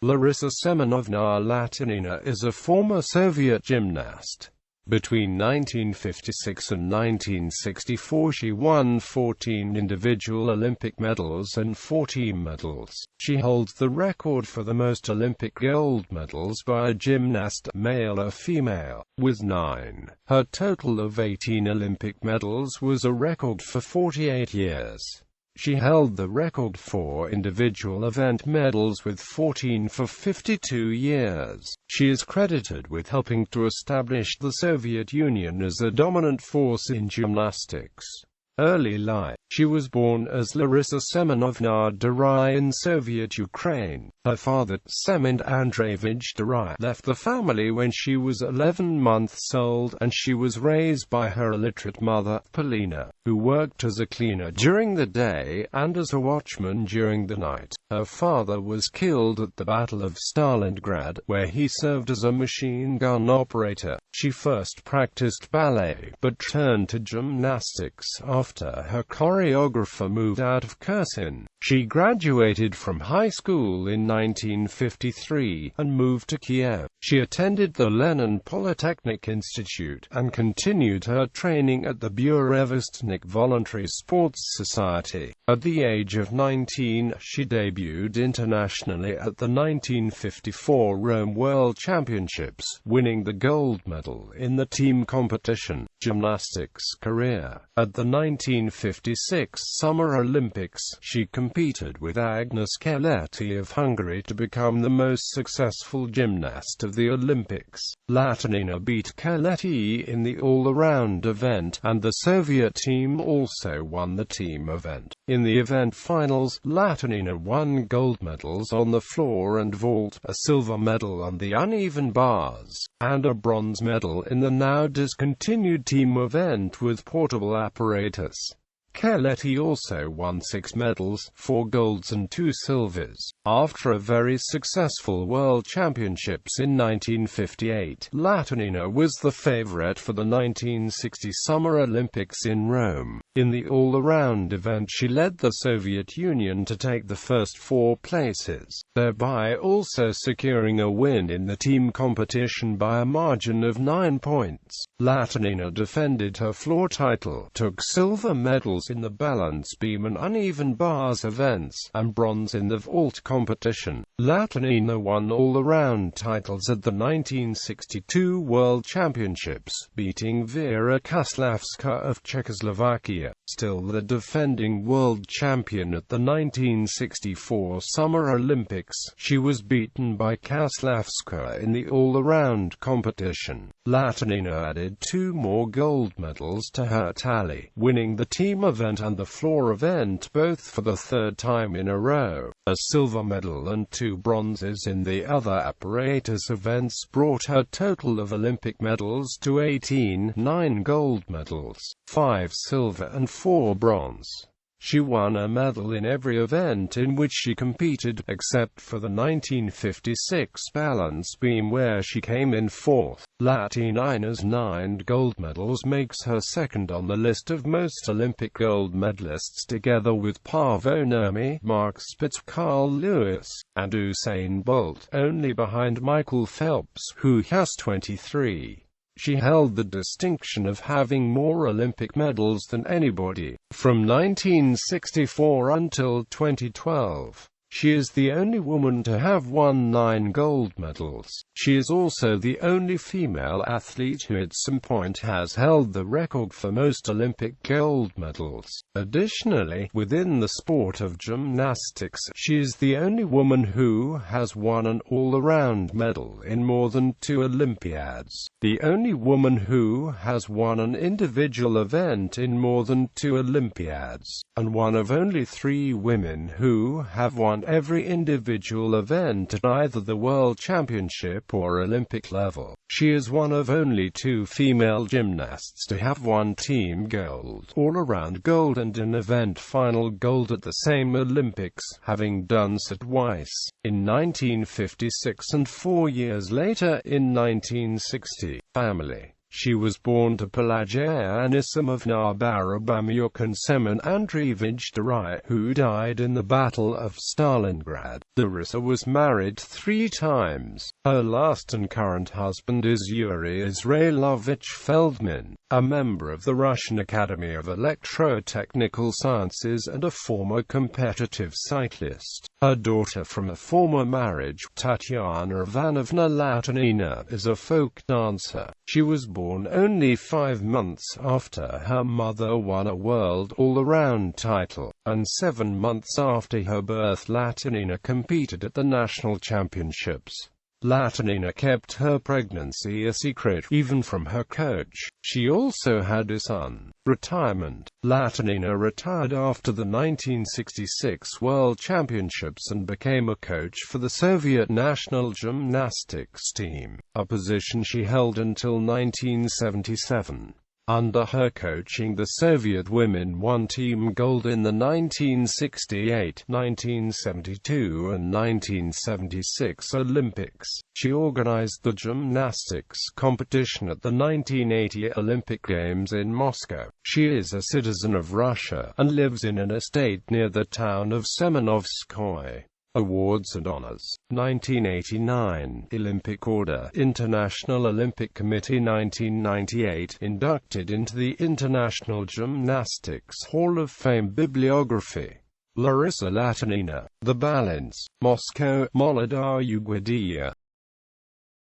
Larisa Semyonovna Latynina is a former Soviet gymnast. Between 1956 and 1964 she won 14 individual Olympic medals and 4 team medals. She holds the record for the most Olympic gold medals by a gymnast, male or female, with 9. Her total of 18 Olympic medals was a record for 48 years. She held the record for individual event medals with 14 for 52 years. She is credited with helping to establish the Soviet Union as a dominant force in gymnastics. Early life. She was born as Larisa Semyonovna Latynina in Soviet Ukraine. Her father, Semyon Andreevich Latynina, left the family when she was 11 months old, and she was raised by her illiterate mother, Polina, who worked as a cleaner during the day and as a watchman during the night. Her father was killed at the Battle of Stalingrad, where he served as a machine gun operator. She first practiced ballet, but turned to gymnastics after her choreographer moved out of Kherson. She graduated from high school in 1953 and moved to Kiev. She attended the Lenin Polytechnic Institute and continued her training at the Burevestnik Voluntary Sports Society. At the age of 19, she debuted internationally at the 1954 Rome World Championships, winning the gold medal in the team competition. Gymnastics career. At the 1956 Summer Olympics, she competed with Agnes Keleti of Hungary to become the most successful gymnast of the Olympics. Latynina beat Keleti in the all-around event, and the Soviet team also won the team event. In the event finals, Latynina won gold medals on the floor and vault, a silver medal on the uneven bars, and a bronze medal in the now discontinued team event with portable apparatus. Keleti also won 6 medals, 4 golds and 2 silvers. After a very successful World Championships in 1958, Latynina was the favorite for the 1960 Summer Olympics in Rome. In the all-around event she led the Soviet Union to take the first 4 places, thereby also securing a win in the team competition by a margin of 9 points. Latynina defended her floor title, took silver medals in the balance beam and uneven bars events, and bronze in the vault competition. Latynina won all-around titles at the 1962 World Championships, beating Vera Kaslavska of Czechoslovakia, still the defending world champion at the 1964 Summer Olympics. She was beaten by Kaslavska in the all-around competition. Latynina added 2 more gold medals to her tally, winning the team event and the floor event both for the 3rd time in a row. A silver medal and 2 bronzes in the other apparatus events brought her total of Olympic medals to 18, 9 gold medals, 5 silver and 4 bronze. She won a medal in every event in which she competed, except for the 1956 balance beam where she came in 4th. Latynina's 9 gold medals makes her second on the list of most Olympic gold medalists, together with Paavo Nurmi, Mark Spitz, Carl Lewis, and Usain Bolt, only behind Michael Phelps, who has 23. She held the distinction of having more Olympic medals than anybody. From 1964 until 2012, she is the only woman to have won 9 gold medals. She is also the only female athlete who at some point has held the record for most Olympic gold medals. Additionally, within the sport of gymnastics, she is the only woman who has won an all-around medal in more than 2 Olympiads. The only woman who has won an individual event in more than 2 Olympiads, and one of only 3 women who have won every individual event at either the World Championship or Olympic level. She is one of only 2 female gymnasts to have won team gold, all-around gold and an event final gold at the same Olympics, having done so twice, in 1956 and 4 years later in 1960. Family. She was born to Pelageya Anisimovna Barabanchuk and Semyon Andreevich Durai, who died in the Battle of Stalingrad. Larisa was married 3 times. Her last and current husband is Yuri Israelovich Feldman, a member of the Russian Academy of Electrotechnical Sciences and a former competitive cyclist. Her daughter from a former marriage, Tatyana Ivanovna Latynina, is a folk dancer. She was born only 5 months after her mother won a world all-around title, and 7 months after her birth Latynina competed at the national championships. Latynina kept her pregnancy a secret, even from her coach. She also had a son. Retirement. Latynina retired after the 1966 World Championships and became a coach for the Soviet national gymnastics team, a position she held until 1977. Under her coaching, the Soviet women won team gold in the 1968, 1972 and 1976 Olympics. She organized the gymnastics competition at the 1980 Olympic Games in Moscow. She is a citizen of Russia, and lives in an estate near the town of Semenovskoye. Awards and honors. 1989 Olympic Order, International Olympic Committee. 1998 inducted into the International Gymnastics Hall of Fame. Bibliography. Larisa Latynina, The Balance, Moscow, Molodaya Gwardiya.